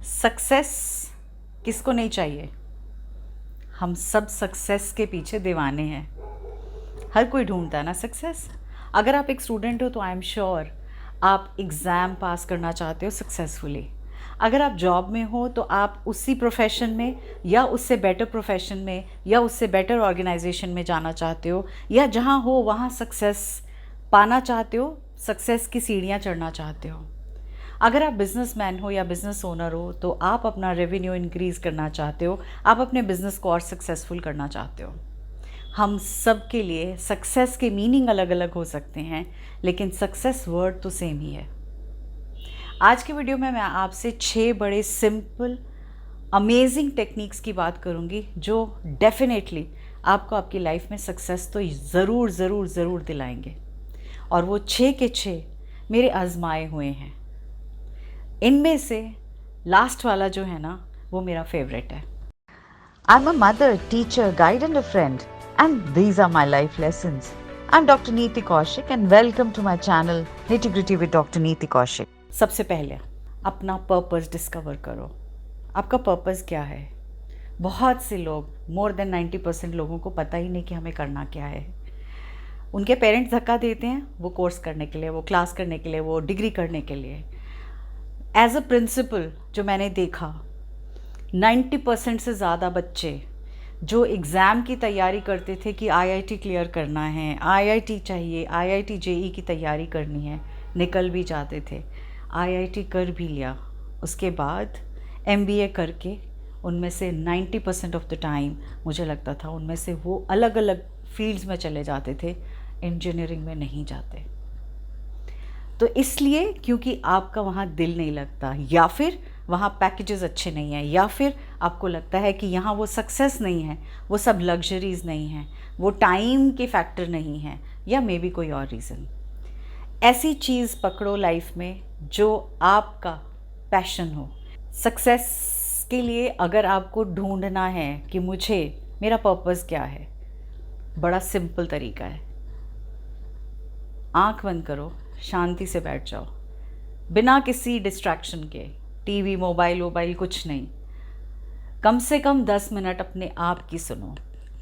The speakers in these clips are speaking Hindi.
सक्सेस किसको नहीं चाहिए? हम सब सक्सेस के पीछे दीवाने हैं। हर कोई ढूंढता है ना सक्सेस। अगर आप एक स्टूडेंट हो तो आई एम श्योर आप एग्ज़ाम पास करना चाहते हो सक्सेसफुली। अगर आप जॉब में हो तो आप उसी प्रोफेशन में या उससे बेटर प्रोफेशन में या उससे बेटर ऑर्गेनाइजेशन में जाना चाहते हो, या जहाँ हो वहाँ सक्सेस पाना चाहते हो, सक्सेस की सीढ़ियाँ चढ़ना चाहते हो। अगर आप बिजनेसमैन हो या बिजनेस ओनर हो तो आप अपना रेवेन्यू इंक्रीज़ करना चाहते हो, आप अपने बिजनेस को और सक्सेसफुल करना चाहते हो। हम सब के लिए सक्सेस के मीनिंग अलग अलग हो सकते हैं, लेकिन सक्सेस वर्ड तो सेम ही है। आज की वीडियो में मैं आपसे 6 बड़े सिंपल अमेजिंग टेक्निक्स की बात करूंगी जो डेफिनेटली आपको आपकी लाइफ में सक्सेस तो ज़रूर ज़रूर ज़रूर दिलाएंगे। और वो 6 के 6 मेरे आजमाए हुए हैं। इनमें से लास्ट वाला जो है ना, वो मेरा फेवरेट है। I'm a mother, teacher, guide and a friend, and these are my life lessons. I'm Dr. Neeti Kaushik and welcome to my channel Nitty Gritty with Dr. Neeti Kaushik. सबसे पहले अपना पर्पस डिस्कवर करो। आपका पर्पस क्या है? बहुत से लोग, मोर देन 90% लोगों को पता ही नहीं कि हमें करना क्या है। उनके पेरेंट्स धक्का देते हैं वो कोर्स करने के लिए, वो क्लास करने के लिए, वो डिग्री करने के लिए। एज अ प्रिंसिपल जो मैंने देखा, 90% से ज़्यादा बच्चे जो एग्ज़ाम की तैयारी करते थे कि आईआईटी क्लियर करना है, आईआईटी चाहिए, आईआईटी जेई की तैयारी करनी है, निकल भी जाते थे। आईआईटी कर भी लिया, उसके बाद एमबीए करके उनमें से 90% ऑफ द टाइम मुझे लगता था उनमें से वो अलग अलग फील्ड्स में चले जाते थे, इंजीनियरिंग में नहीं जाते। तो इसलिए क्योंकि आपका वहाँ दिल नहीं लगता, या फिर वहाँ पैकेजेस अच्छे नहीं हैं, या फिर आपको लगता है कि यहाँ वो सक्सेस नहीं है, वो सब लग्जरीज़ नहीं हैं, वो टाइम के फैक्टर नहीं हैं, या मे बी कोई और रीज़न। ऐसी चीज़ पकड़ो लाइफ में जो आपका पैशन हो। सक्सेस के लिए अगर आपको ढूंढना है कि मुझे मेरा पर्पस क्या है, बड़ा सिंपल तरीका है। आँख बंद करो, शांति से बैठ जाओ, बिना किसी डिस्ट्रैक्शन के, टीवी मोबाइल कुछ नहीं। कम से कम 10 मिनट अपने आप की सुनो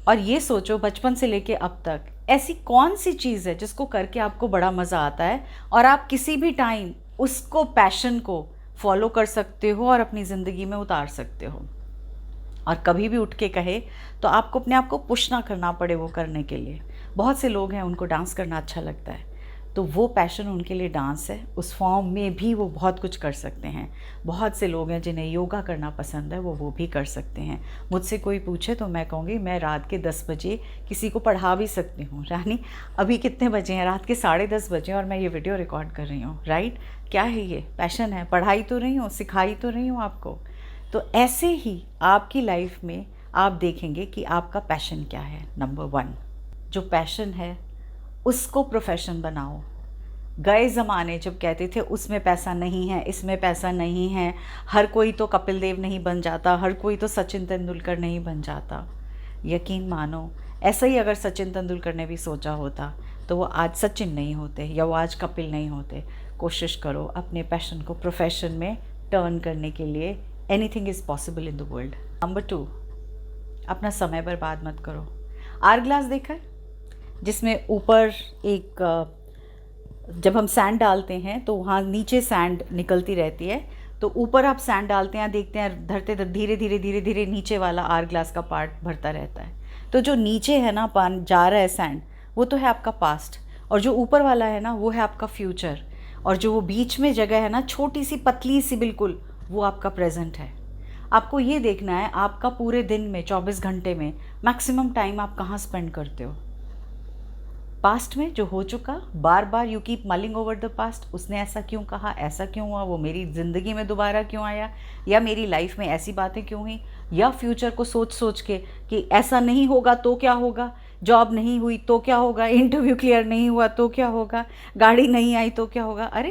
और ये सोचो बचपन से लेके अब तक ऐसी कौन सी चीज़ है जिसको करके आपको बड़ा मज़ा आता है और आप किसी भी टाइम उसको, पैशन को फॉलो कर सकते हो और अपनी ज़िंदगी में उतार सकते हो। और कभी भी उठ के कहे तो आपको अपने आप को पुश ना करना पड़े वो करने के लिए। बहुत से लोग हैं उनको डांस करना अच्छा लगता है, तो वो पैशन उनके लिए डांस है, उस फॉर्म में भी वो बहुत कुछ कर सकते हैं। बहुत से लोग हैं जिन्हें योगा करना पसंद है, वो भी कर सकते हैं। मुझसे कोई पूछे तो मैं कहूँगी मैं रात के 10 बजे किसी को पढ़ा भी सकती हूँ। रानी अभी कितने बजे हैं? रात के 10:30 बजे और मैं ये वीडियो रिकॉर्ड कर रही हूँ, राइट? क्या है ये? पैशन है, पढ़ाई तो रही हूँ, सिखाई तो रही हूँ आपको। तो ऐसे ही आपकी लाइफ में आप देखेंगे कि आपका पैशन क्या है। नंबर 1, जो पैशन है उसको प्रोफेशन बनाओ। गए ज़माने जब कहते थे उसमें पैसा नहीं है, इसमें पैसा नहीं है, हर कोई तो कपिल देव नहीं बन जाता, हर कोई तो सचिन तेंदुलकर नहीं बन जाता। यकीन मानो, ऐसा ही अगर सचिन तेंदुलकर ने भी सोचा होता तो वो आज सचिन नहीं होते या वो आज कपिल नहीं होते। कोशिश करो अपने पैशन को प्रोफेशन में टर्न करने के लिए। Anything is possible in the world. Number 2, अपना समय बर्बाद मत करो। आर ग्लास देखा है जिसमें ऊपर एक, जब हम सैंड डालते हैं तो वहाँ नीचे सैंड निकलती रहती है, तो ऊपर आप सैंड डालते हैं, देखते हैं धरते धीरे धीरे धीरे धीरे नीचे वाला आर ग्लास का पार्ट भरता रहता है। तो जो नीचे है ना पान जा रहा है सैंड, वो तो है आपका पास्ट, और जो ऊपर वाला है ना वो है आपका फ्यूचर, और जो वो बीच में जगह है ना छोटी सी पतली सी बिल्कुल, वो आपका प्रेजेंट है। आपको ये देखना है आपका पूरे दिन में 24 घंटे में मैक्सिमम टाइम आप कहाँ स्पेंड करते हो। पास्ट में जो हो चुका, बार बार you keep mulling over the past, उसने ऐसा क्यों कहा, ऐसा क्यों हुआ, वो मेरी ज़िंदगी में दोबारा क्यों आया, या मेरी लाइफ में ऐसी बातें क्यों हुई, या फ्यूचर को सोच सोच के कि ऐसा नहीं होगा तो क्या होगा, जॉब नहीं हुई तो क्या होगा, इंटरव्यू क्लियर नहीं हुआ तो क्या होगा, गाड़ी नहीं आई तो क्या होगा। अरे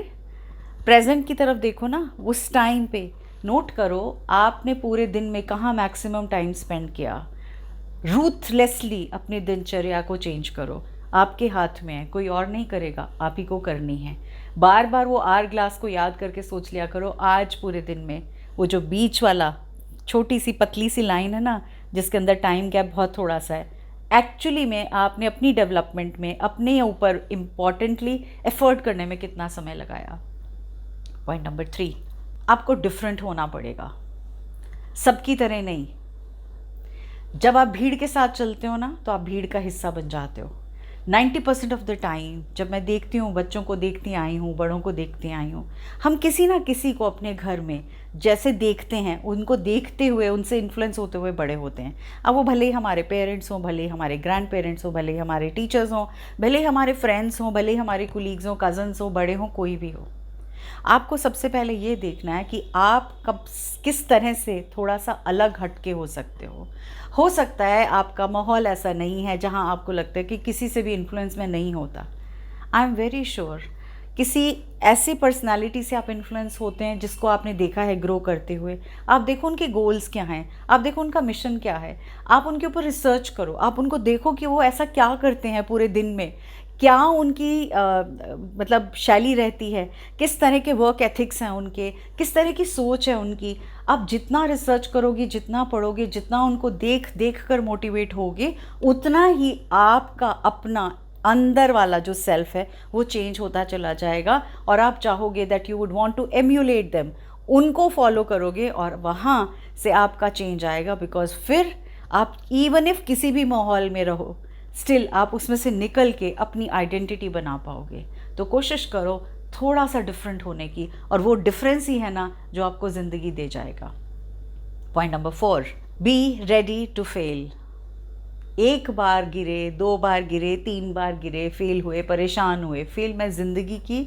प्रेजेंट की तरफ देखो ना, उस टाइम पे नोट करो आपने पूरे दिन में कहाँ मैक्सिमम टाइम स्पेंड किया। रूथलेसली अपनी दिनचर्या को चेंज करो। आपके हाथ में है, कोई और नहीं करेगा, आप ही को करनी है। बार बार वो आर ग्लास को याद करके सोच लिया करो आज पूरे दिन में वो जो बीच वाला छोटी सी पतली सी लाइन है ना, जिसके अंदर टाइम गैप बहुत थोड़ा सा है, एक्चुअली में आपने अपनी डेवलपमेंट में अपने ऊपर इम्पॉर्टेंटली एफर्ट करने में कितना समय लगाया। पॉइंट नंबर 3, आपको डिफरेंट होना पड़ेगा, सबकी तरह नहीं। जब आप भीड़ के साथ चलते हो ना, तो आप भीड़ का हिस्सा बन जाते हो। 90% ऑफ द टाइम जब मैं देखती हूँ, बच्चों को देखती आई हूँ, बड़ों को देखती आई हूँ, हम किसी ना किसी को अपने घर में जैसे देखते हैं, उनको देखते हुए, उनसे इन्फ्लुएंस होते हुए बड़े होते हैं। अब वो भले ही हमारे पेरेंट्स हों, भले ही हमारे ग्रैंड पेरेंट्स हों, भले ही हमारे टीचर्स हों, भले ही हमारे फ्रेंड्स हों, भले ही हमारे कोलीग्स हों, कज़न्स हों, बड़े हों, कोई भी हो। आपको सबसे पहले ये देखना है कि आप कब किस तरह से थोड़ा सा अलग हटके हो सकते हो सकता है आपका माहौल ऐसा नहीं है जहां आपको लगता है कि किसी से भी इन्फ्लुएंस में नहीं होता। आई एम वेरी श्योर किसी ऐसी पर्सनालिटी से आप इन्फ्लुएंस होते हैं जिसको आपने देखा है ग्रो करते हुए। आप देखो उनके गोल्स क्या हैं, आप देखो उनका मिशन क्या है, आप उनके ऊपर रिसर्च करो, आप उनको देखो कि वो ऐसा क्या करते हैं पूरे दिन में, क्या उनकी मतलब शैली रहती है, किस तरह के वर्क एथिक्स हैं उनके, किस तरह की सोच है उनकी। आप जितना रिसर्च करोगे, जितना पढ़ोगे, जितना उनको देख देख कर मोटिवेट होगे, उतना ही आपका अपना अंदर वाला जो सेल्फ है वो चेंज होता चला जाएगा और आप चाहोगे that you would want to emulate them, उनको फॉलो करोगे और वहाँ से आपका चेंज आएगा। बिकॉज फिर आप इवन इफ किसी भी माहौल में रहो, स्टिल आप उसमें से निकल के अपनी आइडेंटिटी बना पाओगे। तो कोशिश करो थोड़ा सा डिफरेंट होने की, और वो डिफरेंस ही है ना जो आपको ज़िंदगी दे जाएगा। Point number 4, be ready to fail. एक बार गिरे, 2 बार गिरे, 3 बार गिरे, फेल हुए, परेशान हुए। फेल, मैं ज़िंदगी की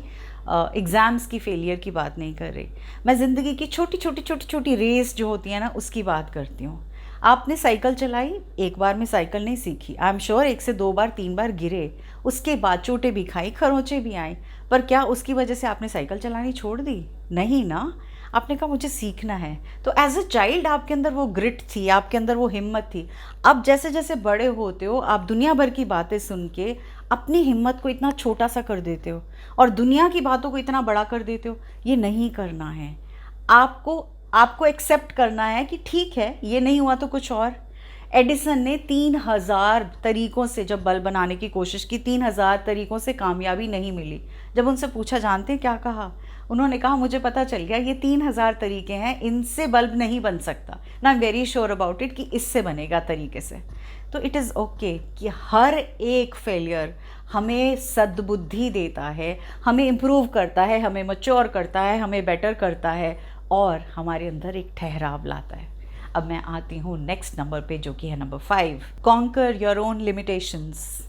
एग्ज़ाम्स की फेलियर की बात नहीं कर रही, मैं ज़िंदगी की छोटी छोटी छोटी छोटी रेस जो होती है ना उसकी बात करती हूँ। आपने साइकिल चलाई, एक बार में साइकिल नहीं सीखी, आई एम श्योर 1 से 2 बार 3 बार गिरे, उसके बाद चोटें भी खाई, खरोंचें भी आई, पर क्या उसकी वजह से आपने साइकिल चलानी छोड़ दी? नहीं ना, आपने कहा मुझे सीखना है। तो एज अ चाइल्ड आपके अंदर वो ग्रिट थी, आपके अंदर वो हिम्मत थी। अब जैसे जैसे बड़े होते हो आप दुनिया भर की बातें सुन के अपनी हिम्मत को इतना छोटा सा कर देते हो और दुनिया की बातों को इतना बड़ा कर देते हो। ये नहीं करना है। आपको एक्सेप्ट करना है कि ठीक है, ये नहीं हुआ तो कुछ और। एडिसन ने 3000 तरीक़ों से जब बल्ब बनाने की कोशिश की, 3000 तरीक़ों से कामयाबी नहीं मिली। जब उनसे पूछा, जानते हैं क्या कहा? उन्होंने कहा मुझे पता चल गया ये 3000 तरीके हैं, इनसे बल्ब नहीं बन सकता ना, I am very sure about it कि इससे बनेगा तरीके से। तो इट इज़ ओके कि हर एक फेलियर हमें सद्बुद्धि देता है, हमें इम्प्रूव करता है, हमें मैच्योर करता है, हमें बेटर करता है और हमारे अंदर एक ठहराव लाता है। अब मैं आती हूँ नेक्स्ट नंबर पे, जो कि है number 5, conquer your own limitations.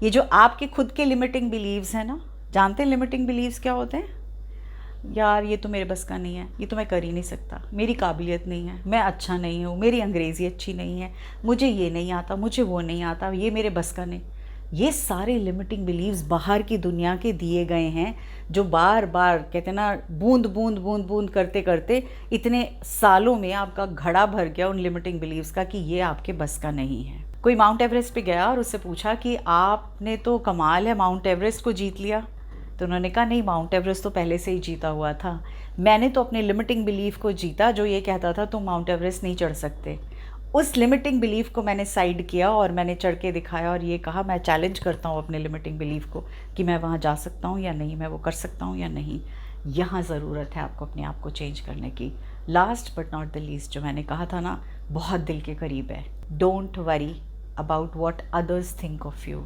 ये जो आपके खुद के लिमिटिंग बिलीव्स हैं ना, जानते हैं लिमिटिंग बिलीव्स क्या होते हैं? यार ये तो मेरे बस का नहीं है, ये तो मैं कर ही नहीं सकता, मेरी काबिलियत नहीं है, मैं अच्छा नहीं हूँ, मेरी अंग्रेज़ी अच्छी नहीं है, मुझे ये नहीं आता, मुझे वो नहीं आता, ये मेरे बस का नहीं। ये सारे लिमिटिंग बिलीव्स बाहर की दुनिया के दिए गए हैं, जो बार बार कहते हैं ना, बूंद बूंद बूंद बूंद करते करते इतने सालों में आपका घड़ा भर गया उन लिमिटिंग बिलीव्स का कि ये आपके बस का नहीं है। कोई माउंट एवरेस्ट पे गया और उससे पूछा कि आपने तो कमाल है, माउंट एवरेस्ट को जीत लिया। तो उन्होंने कहा नहीं, माउंट एवरेस्ट तो पहले से ही जीता हुआ था, मैंने तो अपने लिमिटिंग बिलीफ को जीता जो ये कहता था तुम माउंट एवरेस्ट नहीं चढ़ सकते। उस लिमिटिंग बिलीफ को मैंने साइड किया और मैंने चढ़ के दिखाया और ये कहा मैं चैलेंज करता हूँ अपने लिमिटिंग बिलीफ को कि मैं वहाँ जा सकता हूँ या नहीं, मैं वो कर सकता हूँ या नहीं। यहाँ ज़रूरत है आपको अपने आप को चेंज करने की। Last but not the least, जो मैंने कहा था ना, बहुत दिल के करीब है, don't worry about what others think of you.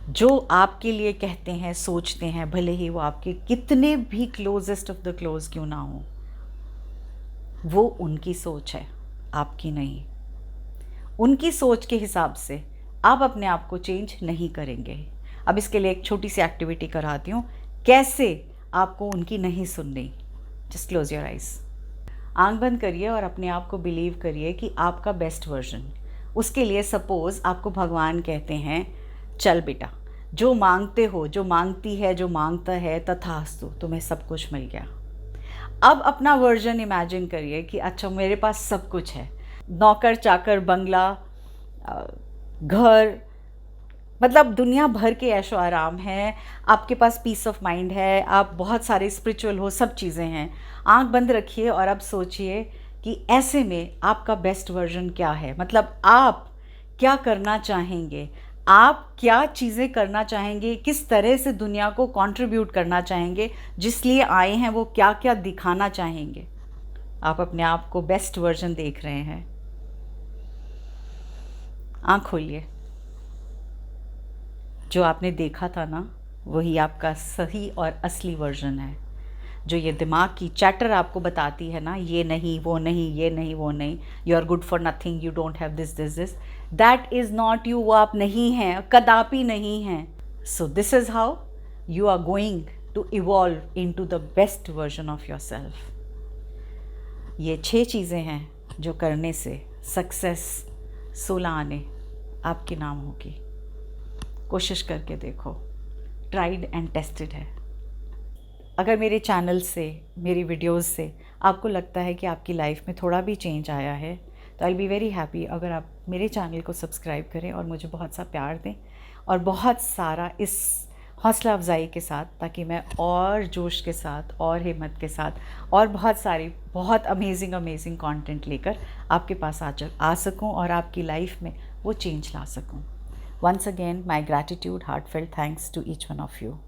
जो आपके लिए कहते हैं, सोचते हैं, भले ही वो आपके कितने भी क्लोजेस्ट ऑफ द क्लोज क्यों ना हो, वो उनकी सोच है, आपकी नहीं। उनकी सोच के हिसाब से आप अपने आप को चेंज नहीं करेंगे। अब इसके लिए एक छोटी सी एक्टिविटी कराती हूँ, कैसे आपको उनकी नहीं सुननी। जस्ट क्लोज योर आइज, आंख बंद करिए और अपने आप को बिलीव करिए कि आपका बेस्ट वर्जन। उसके लिए सपोज़ आपको भगवान कहते हैं चल बेटा, जो मांगते हो, जो मांगती है, जो मांगता है, तथास्तु, तुम्हें सब कुछ मिल गया। अब अपना वर्जन इमेजिन करिए कि अच्छा मेरे पास सब कुछ है, नौकर चाकर, बंगला, घर, मतलब दुनिया भर के ऐशो आराम है, आपके पास पीस ऑफ माइंड है, आप बहुत सारे स्पिरिचुअल हो, सब चीज़ें हैं। आंख बंद रखिए और अब सोचिए कि ऐसे में आपका बेस्ट वर्जन क्या है, मतलब आप क्या करना चाहेंगे, आप क्या चीज़ें करना चाहेंगे, किस तरह से दुनिया को कंट्रीब्यूट करना चाहेंगे, जिस लिए आए हैं वो क्या क्या दिखाना चाहेंगे। आप अपने आप को बेस्ट वर्जन देख रहे हैं। आँख खोलिए। जो आपने देखा था ना, वही आपका सही और असली वर्जन है। जो ये दिमाग की चैटर आपको बताती है ना, ये नहीं वो नहीं, ये नहीं वो नहीं, you are good for nothing, you don't have this this this, that is not you. वो आप नहीं हैं, कदापि नहीं हैं। So this is how you are going to evolve into the best version of yourself. ये 6 चीज़ें हैं जो करने से सक्सेस 16 आने आपके नाम होगी। कोशिश करके देखो, ट्राइड एंड टेस्टेड है। अगर मेरे चैनल से, मेरी वीडियोस से आपको लगता है कि आपकी लाइफ में थोड़ा भी चेंज आया है, तो I will be very happy अगर आप मेरे चैनल को सब्सक्राइब करें और मुझे बहुत सा प्यार दें और बहुत सारा इस हौसला अफजाई के साथ, ताकि मैं और जोश के साथ और हिम्मत के साथ और बहुत सारी बहुत अमेजिंग कंटेंट लेकर आपके पास आ सकूं और आपकी लाइफ में वो चेंज ला सकूं। Once again, my gratitude, heartfelt thanks to each one of you.